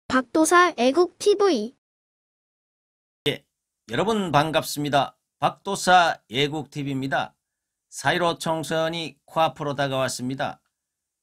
박도사 애국TV. 여러분 반갑습니다. 박도사 애국TV입니다. 4.15 총선이 코앞으로 다가왔습니다.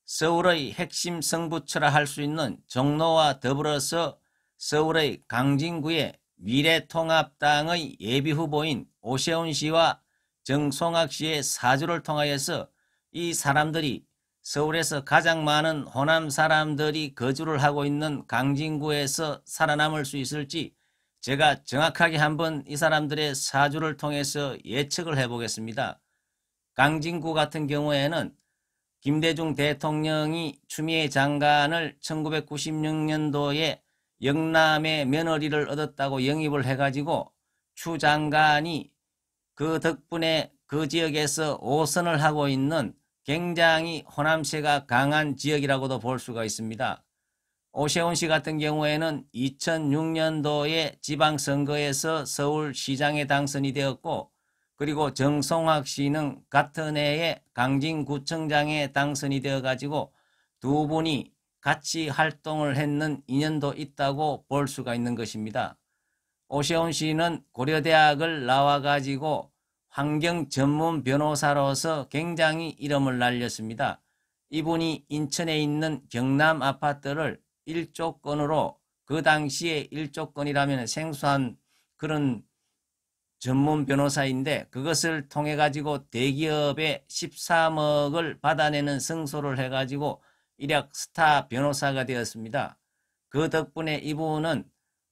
서울의 핵심 승부처라 할 수 있는 종로와 더불어서 서울의 강진구의 미래통합당의 예비후보인 오세훈 씨와 정송학 씨의 사주를 통하여서 이 사람들이 서울에서 가장 많은 호남 사람들이 거주를 하고 있는 강진구에서 살아남을 수 있을지 제가 정확하게 한번 이 사람들의 사주를 통해서 예측을 해보겠습니다. 강진구 같은 경우에는 김대중 대통령이 추미애 장관을 1996년도에 영남의 며느리를 얻었다고 영입을 해가지고 추 장관이 그 덕분에 그 지역에서 5선을 하고 있는 굉장히 호남세가 강한 지역이라고도 볼 수가 있습니다. 오세훈 씨 같은 경우에는 2006년도에 지방선거에서 서울시장에 당선이 되었고, 그리고 정송학 씨는 같은 해에 강진구청장에 당선이 되어가지고 두 분이 같이 활동을 했는 인연도 있다고 볼 수가 있는 것입니다. 오세훈 씨는 고려대학을 나와가지고 환경 전문 변호사로서 굉장히 이름을 날렸습니다. 이분이 인천에 있는 경남 아파트를 1조 건으로, 그 당시에 1조 건이라면 생소한 그런 전문 변호사인데, 그것을 통해 가지고 대기업에 13억을 받아내는 승소를 해가지고 일약 스타 변호사가 되었습니다. 그 덕분에 이분은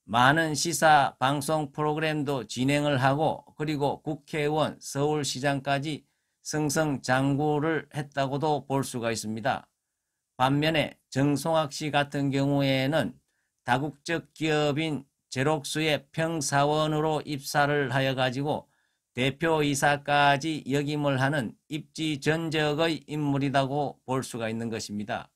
많은 시사 방송 프로그램도 진행을 하고, 그리고 국회의원, 서울시장까지 승승장구를 했다고도 볼 수가 있습니다. 반면에 정송학 씨 같은 경우에는 다국적 기업인 제록수의 평사원으로 입사를 하여 가지고 대표이사까지 역임을 하는 입지전적의 인물이라고 볼 수가 있는 것입니다.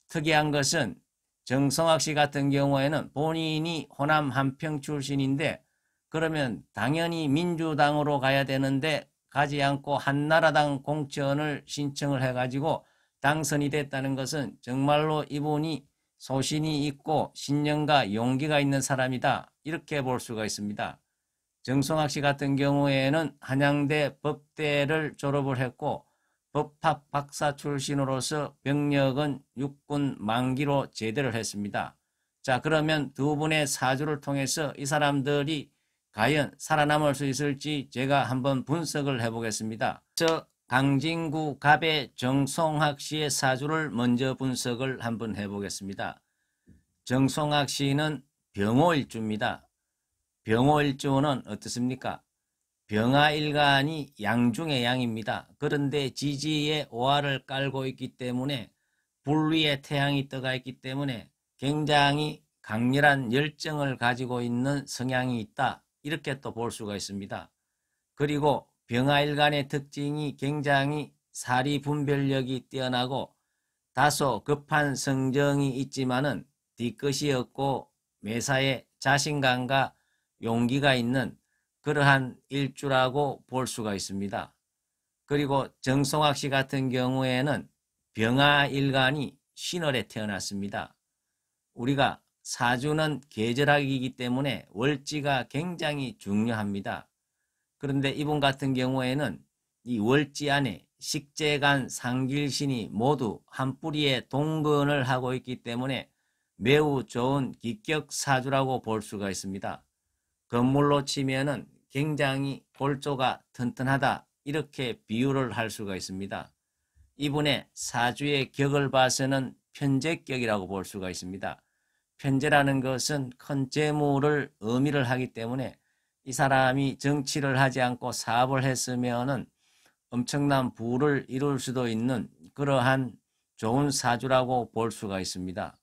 특이한 것은 정송학 씨 같은 경우에는 본인이 호남 한평 출신인데, 그러면 당연히 민주당으로 가야 되는데 가지 않고 한나라당 공천을 신청을 해가지고 당선이 됐다는 것은 정말로 이분이 소신이 있고 신념과 용기가 있는 사람이다, 이렇게 볼 수가 있습니다. 정송학 씨 같은 경우에는 한양대 법대를 졸업을 했고 법학 박사 출신으로서 병력은 육군 만기로 제대를 했습니다. 자, 그러면 두 분의 사주를 통해서 이 사람들이 과연 살아남을 수 있을지 제가 한번 분석을 해보겠습니다. 강진구 갑의 정송학 씨의 사주를 먼저 분석을 한번 해보겠습니다. 정송학 씨는 병호일주입니다. 병호일주는 어떻습니까? 병화일간이 양중의 양입니다. 그런데 지지에 오화를 깔고 있기 때문에 불 위에 태양이 떠가 있기 때문에 굉장히 강렬한 열정을 가지고 있는 성향이 있다, 이렇게 또 볼 수가 있습니다. 그리고 병화일간의 특징이 굉장히 사리 분별력이 뛰어나고 다소 급한 성정이 있지만은 뒤끝이 없고 매사에 자신감과 용기가 있는 그러한 일주라고 볼 수가 있습니다. 그리고 정송학 씨 같은 경우에는 병화일간이 신월에 태어났습니다. 우리가 사주는 계절학이기 때문에 월지가 굉장히 중요합니다. 그런데 이분 같은 경우에는 이 월지 안에 식재간 상길신이 모두 한 뿌리에 동근을 하고 있기 때문에 매우 좋은 기격사주라고 볼 수가 있습니다. 건물로 치면은 굉장히 골조가 튼튼하다, 이렇게 비유를 할 수가 있습니다. 이분의 사주의 격을 봐서는 편재격이라고 볼 수가 있습니다. 편재라는 것은 큰 재물을 의미를 하기 때문에 이 사람이 정치를 하지 않고 사업을 했으면은 엄청난 부를 이룰 수도 있는 그러한 좋은 사주라고 볼 수가 있습니다.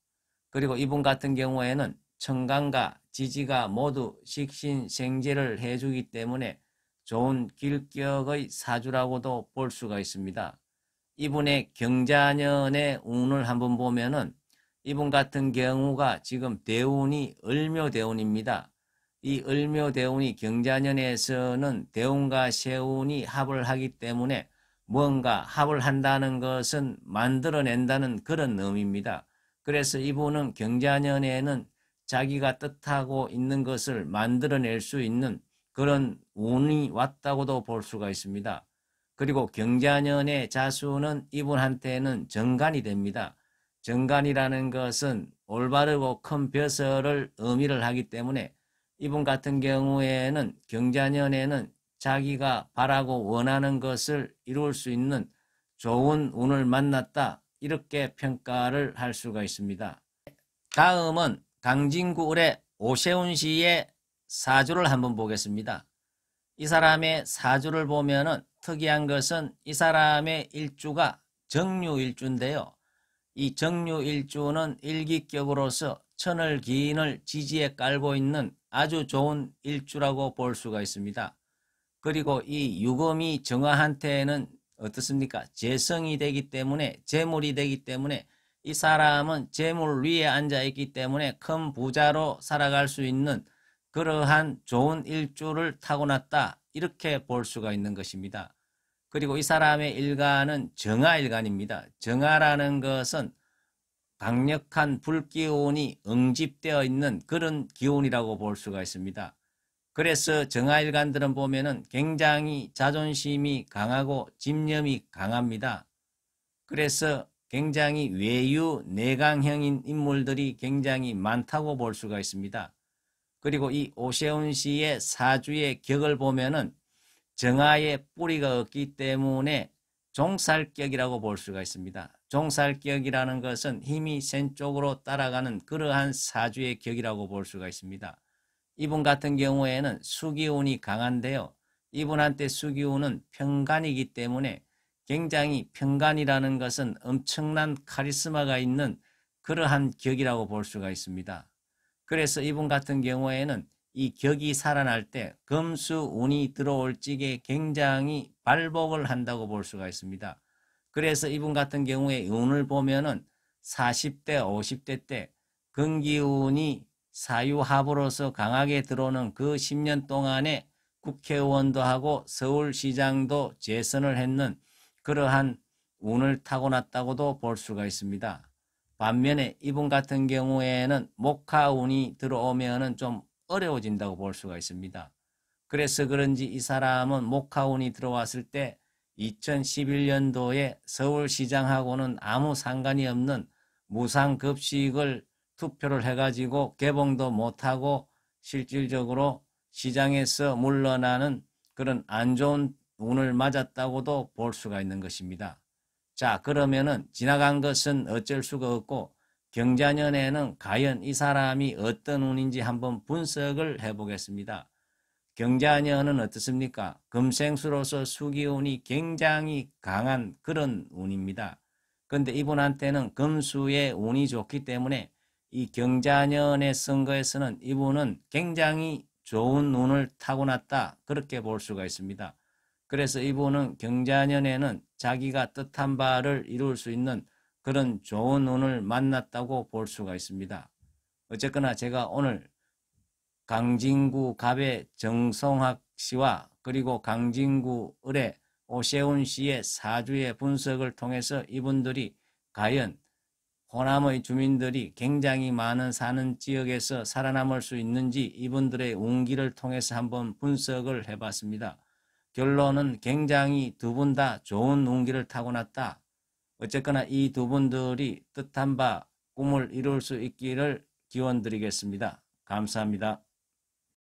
그리고 이분 같은 경우에는 청간과 지지가 모두 식신생재를 해주기 때문에 좋은 길격의 사주라고도 볼 수가 있습니다. 이분의 경자년의 운을 한번 보면은 이분 같은 경우가 지금 대운이 을묘대운입니다. 이 을묘대운이 경자년에서는 대운과 세운이 합을 하기 때문에 뭔가 합을 한다는 것은 만들어낸다는 그런 의미입니다. 그래서 이분은 경자년에는 자기가 뜻하고 있는 것을 만들어낼 수 있는 그런 운이 왔다고도 볼 수가 있습니다. 그리고 경자년의 자수는 이분한테는 정관이 됩니다. 정관이라는 것은 올바르고 큰 벼슬을 의미를 하기 때문에 이분 같은 경우에는 경자년에는 자기가 바라고 원하는 것을 이룰 수 있는 좋은 운을 만났다, 이렇게 평가를 할 수가 있습니다. 다음은 강진구 을의 오세훈 씨의 사주를 한번 보겠습니다. 이 사람의 사주를 보면은 특이한 것은 이 사람의 일주가 정유일주인데요. 이 정유일주는 일기격으로서 천을 기인을 지지에 깔고 있는 아주 좋은 일주라고 볼 수가 있습니다. 그리고 이 유금이 정화한테는 어떻습니까? 재성이 되기 때문에, 재물이 되기 때문에 이 사람은 재물 위에 앉아 있기 때문에 큰 부자로 살아갈 수 있는 그러한 좋은 일주를 타고났다, 이렇게 볼 수가 있는 것입니다. 그리고 이 사람의 일간은 정화일간입니다. 정화라는 것은 강력한 불기운이 응집되어 있는 그런 기운이라고 볼 수가 있습니다. 그래서 정화일간들은 보면은 굉장히 자존심이 강하고 집념이 강합니다. 그래서 굉장히 외유 내강형인 인물들이 굉장히 많다고 볼 수가 있습니다. 그리고 이 오세훈 씨의 사주의 격을 보면은 정화의 뿌리가 없기 때문에 종살격이라고 볼 수가 있습니다. 종살격이라는 것은 힘이 센 쪽으로 따라가는 그러한 사주의 격이라고 볼 수가 있습니다. 이분 같은 경우에는 수기운이 강한데요. 이분한테 수기운은 편간이기 때문에 굉장히, 편간이라는 것은 엄청난 카리스마가 있는 그러한 격이라고 볼 수가 있습니다. 그래서 이분 같은 경우에는 이 격이 살아날 때 금수운이 들어올 적에 굉장히 발복을 한다고 볼 수가 있습니다. 그래서 이분 같은 경우에 운을 보면은 40대, 50대 때 금기운이 사유합으로서 강하게 들어오는 그 10년 동안에 국회의원도 하고 서울시장도 재선을 했는 그러한 운을 타고났다고도 볼 수가 있습니다. 반면에 이분 같은 경우에는 목화운이 들어오면은 좀 어려워진다고 볼 수가 있습니다. 그래서 그런지 이 사람은 목화운이 들어왔을 때 2011년도에 서울시장하고는 아무 상관이 없는 무상급식을 투표를 해가지고 개봉도 못하고 실질적으로 시장에서 물러나는 그런 안 좋은 운을 맞았다고도 볼 수가 있는 것입니다. 자, 그러면은 지나간 것은 어쩔 수가 없고 경자년에는 과연 이 사람이 어떤 운인지 한번 분석을 해보겠습니다. 경자년은 어떻습니까? 금생수로서 수기운이 굉장히 강한 그런 운입니다. 그런데 이분한테는 금수의 운이 좋기 때문에 이 경자년의 선거에서는 이분은 굉장히 좋은 운을 타고났다, 그렇게 볼 수가 있습니다. 그래서 이분은 경자년에는 자기가 뜻한 바를 이룰 수 있는 그런 좋은 운을 만났다고 볼 수가 있습니다. 어쨌거나 제가 오늘 강진구 갑의 정성학 씨와 그리고 강진구 을의 오세훈 씨의 사주의 분석을 통해서 이분들이 과연 호남의 주민들이 굉장히 많은 사는 지역에서 살아남을 수 있는지 이분들의 운기를 통해서 한번 분석을 해봤습니다. 결론은 굉장히 두 분 다 좋은 운기를 타고났다. 어쨌거나 이 두 분들이 뜻한 바 꿈을 이룰 수 있기를 기원드리겠습니다. 감사합니다.